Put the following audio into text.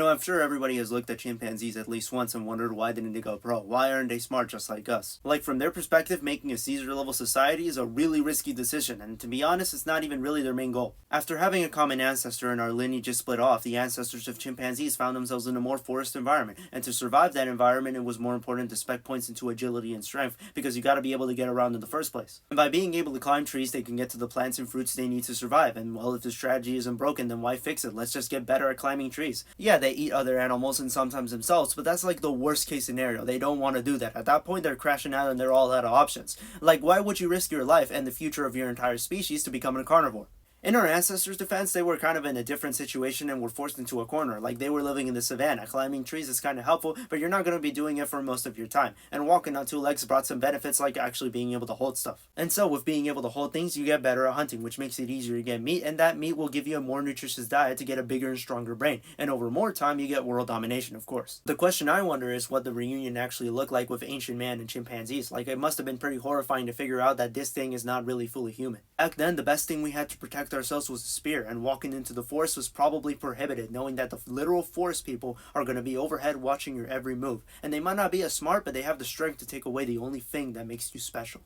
I'm sure everybody has looked at chimpanzees at least once and wondered why didn't they go pro? Why aren't they smart just like us? Like, from their perspective, making a Caesar level society is a really risky decision, and to be honest, it's not even really their main goal. After having a common ancestor and our lineage split off, the ancestors of chimpanzees found themselves in a more forest environment, and to survive that environment, it was more important to spec points into agility and strength, because you gotta be able to get around in the first place. And by being able to climb trees, they can get to the plants and fruits they need to survive, and well, if the strategy isn't broken, then why fix it? Let's just get better at climbing trees. Yeah, they eat other animals and sometimes themselves, but that's like the worst case scenario. They don't want to do that. At that point, they're crashing out and they're all out of options. Like, why would you risk your life and the future of your entire species to become a carnivore? In our ancestors' defense, they were kind of in a different situation and were forced into a corner. Like, they were living in the savannah. Climbing trees is kind of helpful, but you're not going to be doing it for most of your time. And walking on two legs brought some benefits, like actually being able to hold stuff. And so, with being able to hold things, you get better at hunting, which makes it easier to get meat, and that meat will give you a more nutritious diet to get a bigger and stronger brain. And over more time, you get world domination, of course. The question I wonder is what the reunion actually looked like with ancient man and chimpanzees. Like, it must have been pretty horrifying to figure out that this thing is not really fully human. Back then, the best thing we had to protect ourselves was a spear, and walking into the forest was probably prohibited, knowing that the literal forest people are going to be overhead watching your every move. And they might not be as smart, but they have the strength to take away the only thing that makes you special.